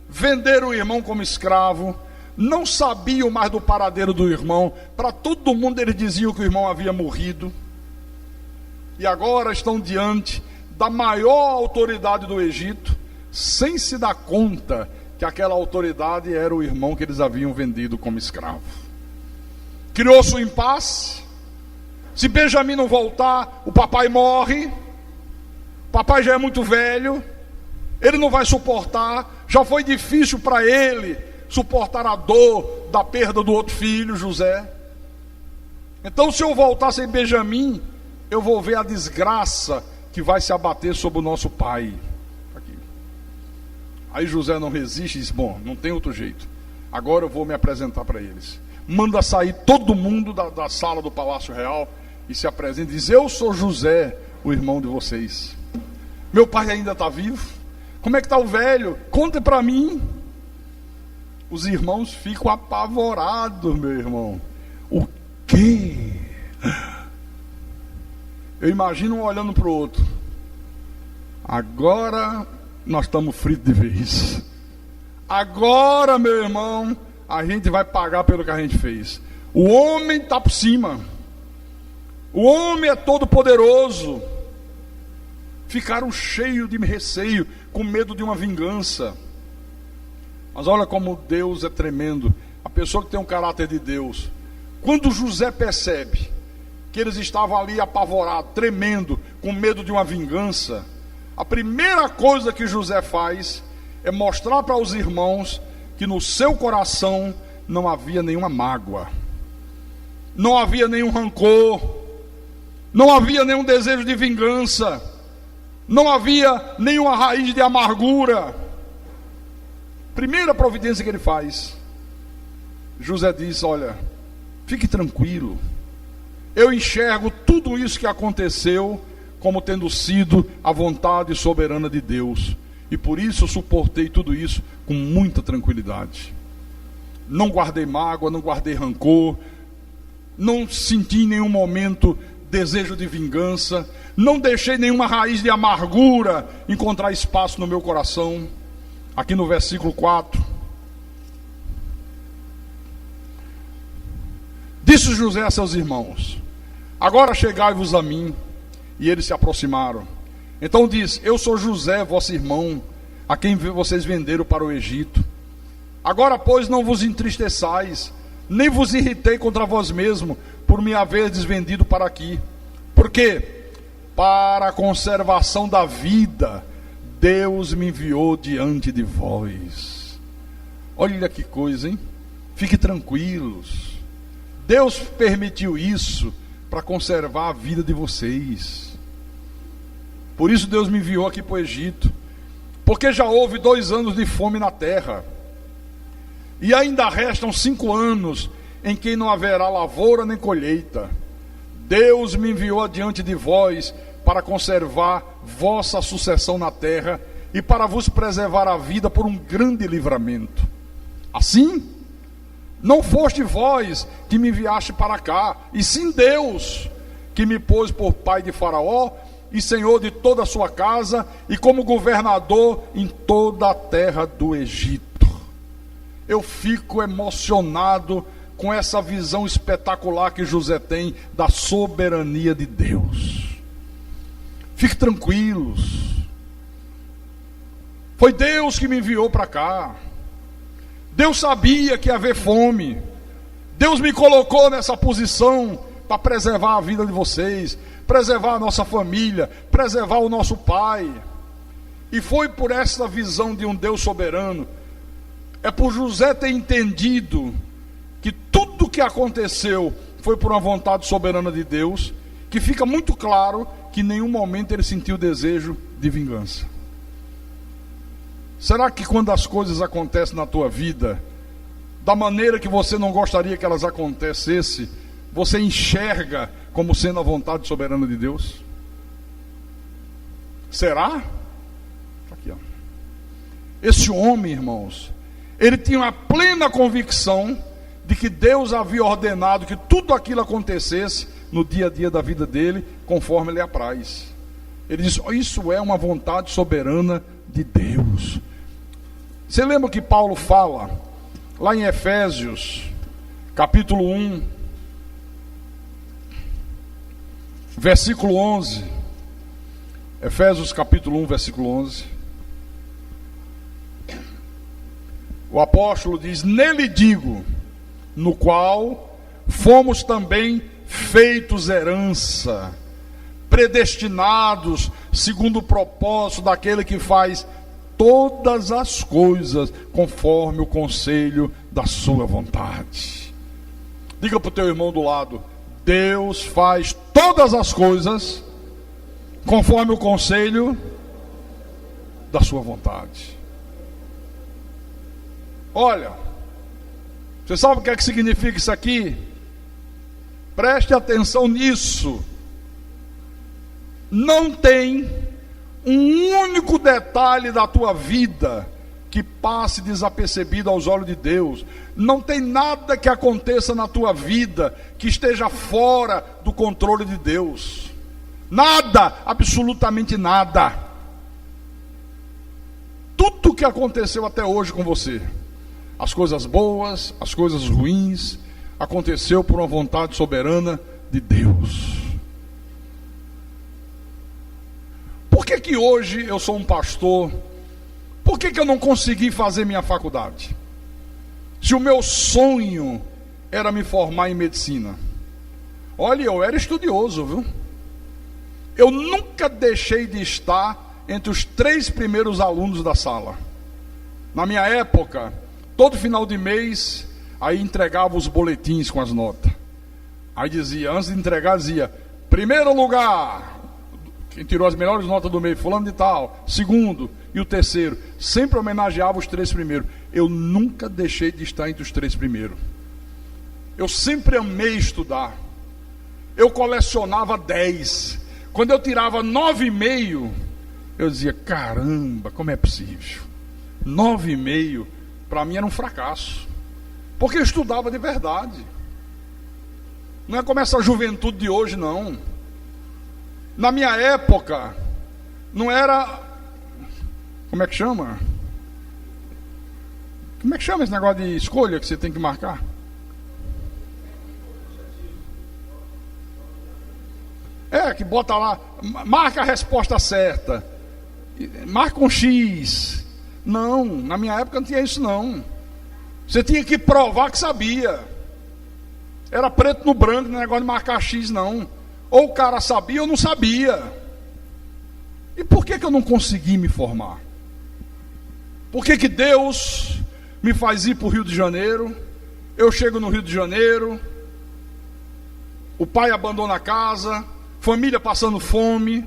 venderam o irmão como escravo, não sabiam mais do paradeiro do irmão. Para todo mundo eles diziam que o irmão havia morrido. E agora estão diante da maior autoridade do Egito, sem se dar conta que aquela autoridade era o irmão que eles haviam vendido como escravo. Criou-se um impasse. Se Benjamim não voltar, o papai morre. O papai já é muito velho, ele não vai suportar. Já foi difícil para ele suportar a dor da perda do outro filho, José. Então, se eu voltar sem Benjamim, eu vou ver a desgraça que vai se abater sobre o nosso pai. Aqui. Aí José não resiste e diz: bom, não tem outro jeito, agora eu vou me apresentar para eles. Manda sair todo mundo da sala do Palácio Real e se apresenta e diz: eu sou José, o irmão de vocês. Meu pai ainda está vivo? Como é que está o velho? Conta para mim. Os irmãos ficam apavorados, meu irmão. O quê? Eu imagino um olhando para o outro. Agora nós estamos fritos de vez. Agora, meu irmão, a gente vai pagar pelo que a gente fez. O homem está por cima. O homem é todo poderoso. Ficaram cheios de receio, com medo de uma vingança. Mas olha como Deus é tremendo. A pessoa que tem um caráter de Deus, quando José percebe que eles estavam ali apavorados, tremendo, com medo de uma vingança, a primeira coisa que José faz é mostrar para os irmãos que no seu coração não havia nenhuma mágoa, não havia nenhum rancor, não havia nenhum desejo de vingança, não havia nenhuma raiz de amargura. Primeira providência que ele faz, José diz: olha, fique tranquilo, eu enxergo tudo isso que aconteceu como tendo sido a vontade soberana de Deus, e por isso eu suportei tudo isso com muita tranquilidade. Não guardei mágoa, não guardei rancor, não senti em nenhum momento desejo de vingança, não deixei nenhuma raiz de amargura encontrar espaço no meu coração. Aqui no versículo 4, Disse José a seus irmãos: agora chegai-vos a mim. E eles se aproximaram. Então disse: eu sou José, vosso irmão, a quem vocês venderam para o Egito. Agora, pois, não vos entristeçais, nem vos irritei contra vós mesmo, por me haverdes vendido para aqui. Por quê? Para a conservação da vida, Deus me enviou diante de vós. Olha que coisa, hein? Fique tranquilos. Deus permitiu isso para conservar a vida de vocês. Por isso Deus me enviou aqui para o Egito, porque já houve 2 anos de fome na terra, e ainda restam 5 anos em que não haverá lavoura nem colheita. Deus me enviou adiante de vós para conservar vossa sucessão na terra e para vos preservar a vida por um grande livramento. Assim, não foste vós que me enviaste para cá, e sim Deus, que me pôs por pai de Faraó e senhor de toda a sua casa, e como governador em toda a terra do Egito. Eu fico emocionado com essa visão espetacular que José tem da soberania de Deus. Fique tranquilos. Foi Deus que me enviou para cá. Deus sabia que ia haver fome. Deus me colocou nessa posição para preservar a vida de vocês, preservar a nossa família, preservar o nosso pai. E foi por essa visão de um Deus soberano, é por José ter entendido que tudo que aconteceu foi por uma vontade soberana de Deus, que fica muito claro que em nenhum momento ele sentiu desejo de vingança. Será que quando as coisas acontecem na tua vida, da maneira que você não gostaria que elas acontecessem, você enxerga como sendo a vontade soberana de Deus? Será? Aqui, ó. Esse homem, irmãos, ele tinha uma plena convicção de que Deus havia ordenado que tudo aquilo acontecesse no dia a dia da vida dele, conforme lhe apraz. Ele diz: isso é uma vontade soberana de Deus. Você lembra que Paulo fala lá em Efésios capítulo 1, versículo 11. Efésios capítulo 1, versículo 11. O apóstolo diz: nele digo, no qual fomos também feitos herança, predestinados segundo o propósito daquele que faz todas as coisas conforme o conselho da sua vontade. Diga para o teu irmão do lado: Deus faz todas as coisas conforme o conselho da sua vontade. Olha, você sabe o que é que significa isso aqui? Preste atenção nisso. Não tem um único detalhe da tua vida que passe desapercebido aos olhos de Deus. Não tem nada que aconteça na tua vida que esteja fora do controle de Deus. Nada, absolutamente nada. Tudo que aconteceu até hoje com você, as coisas boas, as coisas ruins, aconteceu por uma vontade soberana de Deus. Por que hoje eu sou um pastor? Por que eu não consegui fazer minha faculdade? Se o meu sonho era me formar em medicina. Olha, eu era estudioso, viu? Eu nunca deixei de estar entre os 3 primeiros alunos da sala. Na minha época, todo final de mês, aí entregava os boletins com as notas. Aí dizia, antes de entregar, dizia: primeiro lugar, quem tirou as melhores notas do mês, fulano de tal. Segundo e o terceiro. Sempre homenageava os 3 primeiros. Eu nunca deixei de estar entre os 3 primeiros. Eu sempre amei estudar. Eu colecionava 10. Quando eu tirava 9,5, eu dizia: caramba, como é possível? 9,5 para mim era um fracasso, porque eu estudava de verdade. Não é como essa juventude de hoje, não. Na minha época, não era... Como é que chama? Como é que chama esse negócio de escolha que você tem que marcar? que bota lá, marca a resposta certa, marca um X. Não, na minha época não tinha isso não. Você tinha que provar que sabia. Era preto no branco, não é negócio de marcar X não. Ou o cara sabia ou não sabia. E por que eu não consegui me formar? Por que Deus me faz ir para o Rio de Janeiro? Eu chego no Rio de Janeiro, o pai abandona a casa, família passando fome,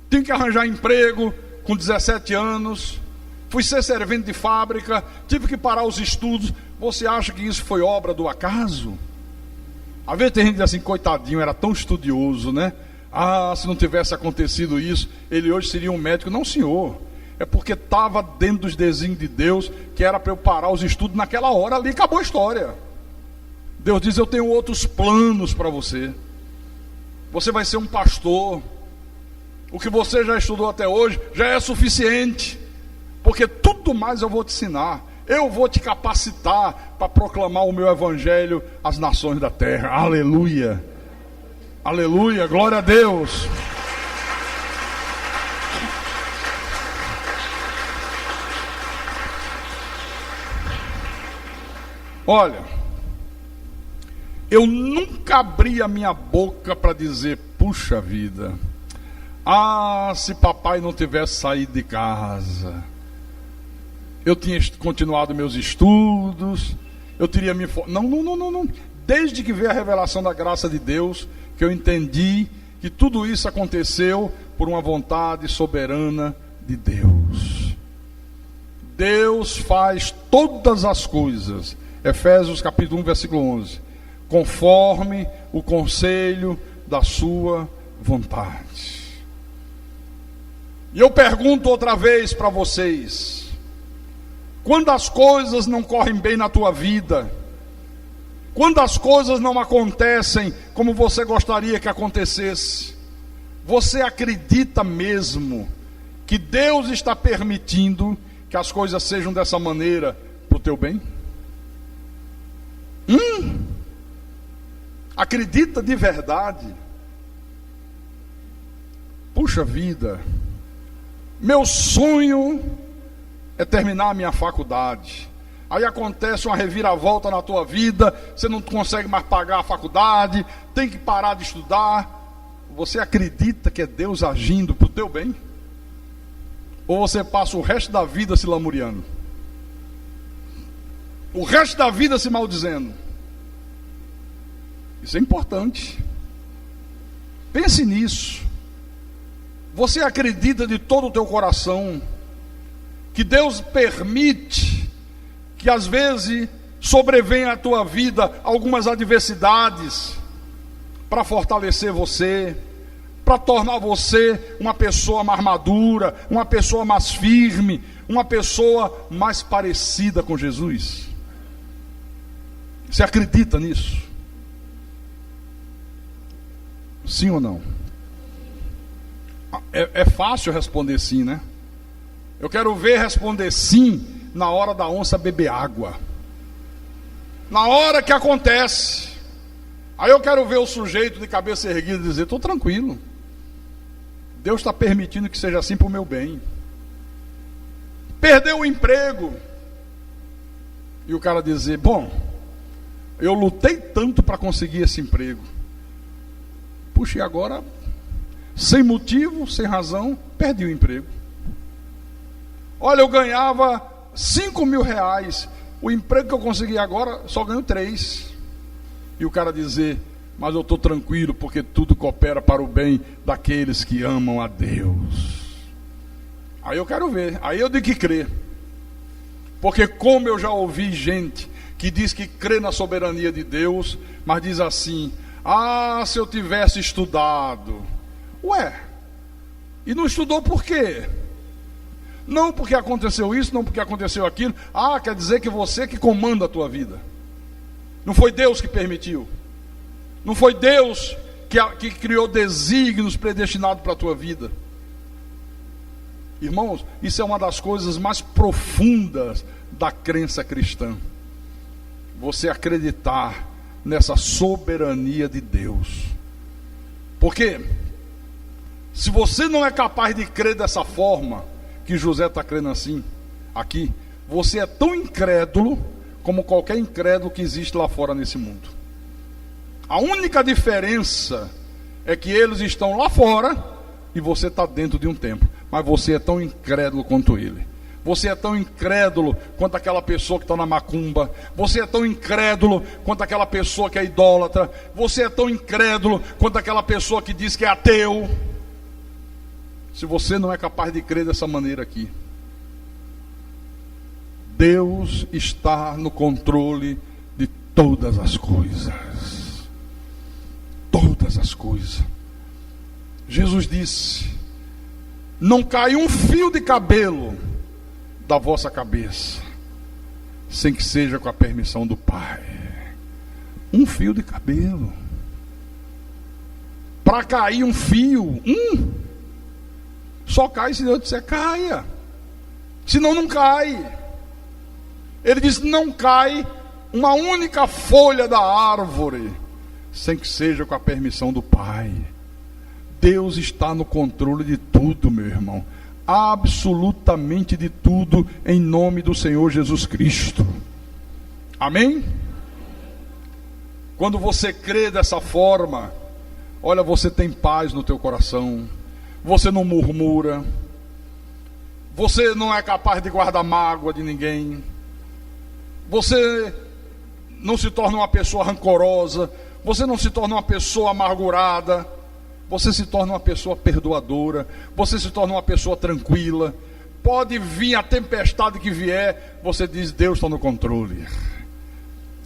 tenho que arranjar emprego com 17 anos, fui ser servente de fábrica, tive que parar os estudos. Você acha que isso foi obra do acaso? Às vezes tem gente que diz assim, coitadinho, era tão estudioso, né? Ah, se não tivesse acontecido isso, ele hoje seria um médico. Não, senhor, é porque estava dentro dos desígnios de Deus, que era para eu parar os estudos naquela hora, ali acabou a história. Deus diz, eu tenho outros planos para você. Você vai ser um pastor. O que você já estudou até hoje já é suficiente, porque tudo mais eu vou te ensinar. Eu vou te capacitar para proclamar o meu evangelho às nações da terra. Aleluia, aleluia, glória a Deus. Olha, eu nunca abri a minha boca para dizer, puxa vida, se papai não tivesse saído de casa, eu tinha continuado meus estudos, eu teria me... Não. Desde que veio a revelação da graça de Deus, que eu entendi que tudo isso aconteceu por uma vontade soberana de Deus. Deus faz todas as coisas, Efésios capítulo 1, versículo 11, conforme o conselho da sua vontade. E eu pergunto outra vez para vocês, quando as coisas não correm bem na tua vida, quando as coisas não acontecem como você gostaria que acontecesse, você acredita mesmo que Deus está permitindo que as coisas sejam dessa maneira para o teu bem? Acredita de verdade? Puxa vida, meu sonho é terminar a minha faculdade. Aí acontece uma reviravolta na tua vida, você não consegue mais pagar a faculdade, tem que parar de estudar. Você acredita que é Deus agindo para o teu bem? Ou você passa o resto da vida se lamuriando? O resto da vida se maldizendo? Isso é importante. Pense nisso. Você acredita de todo o teu coração que Deus permite que às vezes sobrevenha à tua vida algumas adversidades para fortalecer você, para tornar você uma pessoa mais madura, uma pessoa mais firme, uma pessoa mais parecida com Jesus? Você acredita nisso? Sim ou não? É fácil responder sim, né? Eu quero ver responder sim na hora da onça beber água, na hora que acontece. Aí eu quero ver o sujeito de cabeça erguida dizer, estou tranquilo, Deus está permitindo que seja assim para o meu bem. Perdeu o emprego, e o cara dizer, bom, eu lutei tanto para conseguir esse emprego, puxa, e agora, sem motivo, sem razão, perdi o emprego. Olha, eu ganhava 5 mil reais, o emprego que eu consegui agora só ganho 3. E o cara dizer, mas eu estou tranquilo porque tudo coopera para o bem daqueles que amam a Deus. Aí eu quero ver, aí eu digo que crer. Porque como eu já ouvi gente que diz que crê na soberania de Deus, mas diz assim, se eu tivesse estudado. Ué, e não estudou por quê? Não porque aconteceu isso, não porque aconteceu aquilo. Quer dizer que você que comanda a tua vida. Não foi Deus que permitiu. Não foi Deus que criou desígnios predestinados para a tua vida. Irmãos, isso é uma das coisas mais profundas da crença cristã. Você acreditar nessa soberania de Deus. Por quê? Se você não é capaz de crer dessa forma, que José está crendo assim, aqui, você é tão incrédulo como qualquer incrédulo que existe lá fora nesse mundo. A única diferença é que eles estão lá fora e você está dentro de um templo. Mas você é tão incrédulo quanto ele. Você é tão incrédulo quanto aquela pessoa que está na macumba. Você é tão incrédulo quanto aquela pessoa que é idólatra. Você é tão incrédulo quanto aquela pessoa que diz que é ateu. Se você não é capaz de crer dessa maneira aqui, Deus está no controle de todas as coisas. Todas as coisas. Jesus disse: não cai um fio de cabelo da vossa cabeça sem que seja com a permissão do Pai. Um fio de cabelo. Para cair um fio, só cai se Deus disser caia. Senão não cai. Ele diz: não cai uma única folha da árvore sem que seja com a permissão do Pai. Deus está no controle de tudo, meu irmão. Absolutamente de tudo, em nome do Senhor Jesus Cristo. Amém? Quando você crê dessa forma, olha, você tem paz no teu coração. Você não murmura. Você não é capaz de guardar mágoa de ninguém. Você não se torna uma pessoa rancorosa. Você não se torna uma pessoa amargurada. Você se torna uma pessoa perdoadora. Você se torna uma pessoa tranquila. Pode vir a tempestade que vier, você diz: Deus está no controle.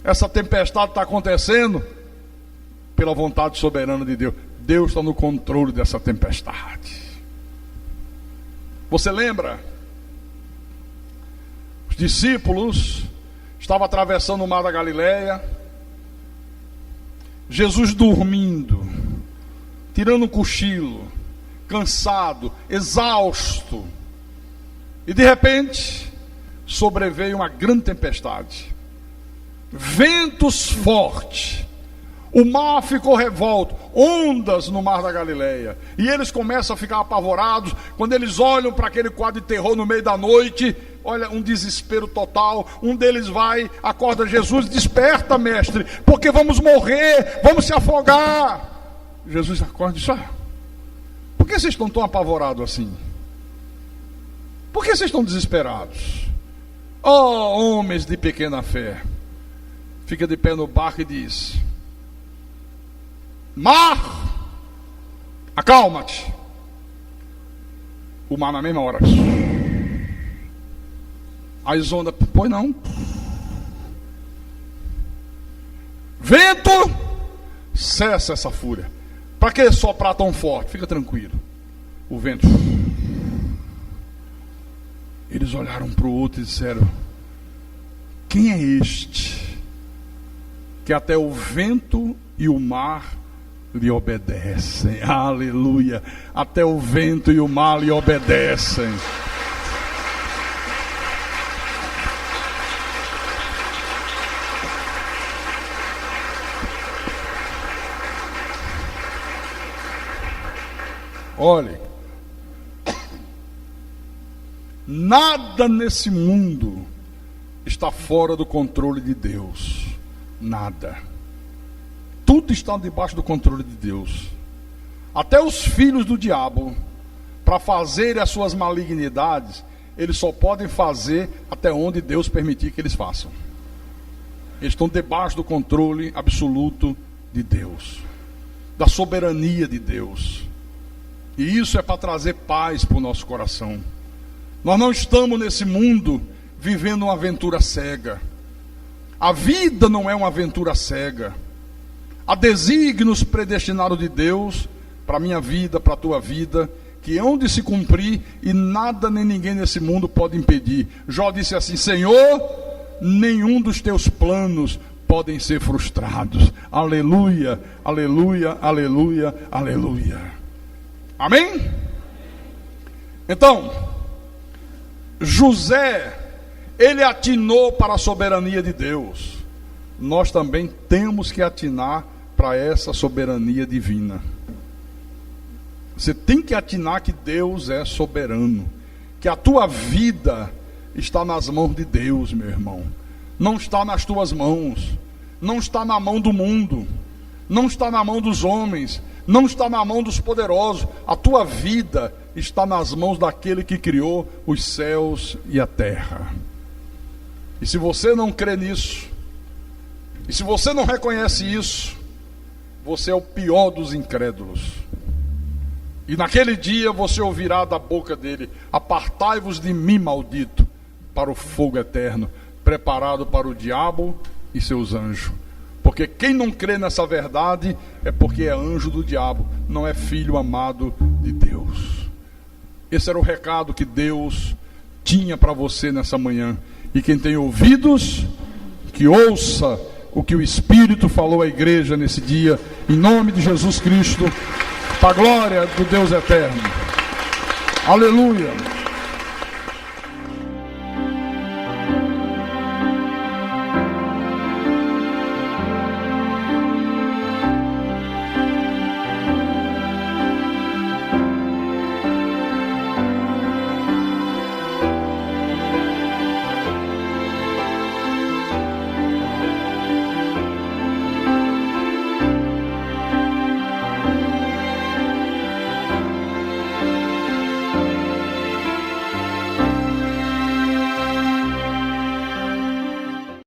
Essa tempestade está acontecendo pela vontade soberana de Deus. Deus está no controle dessa tempestade. Você lembra? Os discípulos estavam atravessando o mar da Galileia. Jesus dormindo, tirando um cochilo, cansado, exausto. E de repente, sobreveio uma grande tempestade. Ventos fortes. O mar ficou revolto, ondas no mar da Galileia. E eles começam a ficar apavorados. Quando eles olham para aquele quadro de terror no meio da noite, olha, um desespero total. Um deles vai, acorda Jesus: desperta, mestre, porque vamos morrer, vamos se afogar. Jesus acorda e diz: por que vocês estão tão apavorados assim? Por que vocês estão desesperados? Oh, homens de pequena fé. Fica de pé no barco e diz: mar, acalma-te. O mar na mesma hora. As ondas, pois não. Vento, cessa essa fúria. Para que soprar tão forte? Fica tranquilo. O vento. Eles olharam para o outro e disseram: quem é este que até o vento e o mar lhe obedecem? Aleluia! Até o vento e o mar lhe obedecem. Olhe, nada nesse mundo está fora do controle de Deus. Nada. Tudo está debaixo do controle de Deus. Até os filhos do diabo, para fazerem as suas malignidades, eles só podem fazer até onde Deus permitir que eles façam. Eles estão debaixo do controle absoluto de Deus, da soberania de Deus. E isso é para trazer paz para o nosso coração. Nós não estamos nesse mundo vivendo uma aventura cega. A vida não é uma aventura cega. Há desígnios predestinados de Deus para a minha vida, para a tua vida, que hão de se cumprir e nada nem ninguém nesse mundo pode impedir. Jó disse assim: Senhor, nenhum dos teus planos podem ser frustrados. Aleluia, aleluia, aleluia, aleluia. Amém? Então, José, ele atinou para a soberania de Deus. Nós também temos que atinar para essa soberania divina. Você tem que atinar que Deus é soberano, que a tua vida está nas mãos de Deus, meu irmão. Não está nas tuas mãos, não está na mão do mundo, não está na mão dos homens, não está na mão dos poderosos. A tua vida está nas mãos daquele que criou os céus e a terra. E se você não crê nisso, e se você não reconhece isso, você é o pior dos incrédulos. E naquele dia você ouvirá da boca dele: apartai-vos de mim, maldito, para o fogo eterno, preparado para o diabo e seus anjos. Porque quem não crê nessa verdade é porque é anjo do diabo, não é filho amado de Deus. Esse era o recado que Deus tinha para você nessa manhã. E quem tem ouvidos, que ouça o que o Espírito falou à igreja nesse dia, em nome de Jesus Cristo, para a glória do Deus eterno. Aleluia.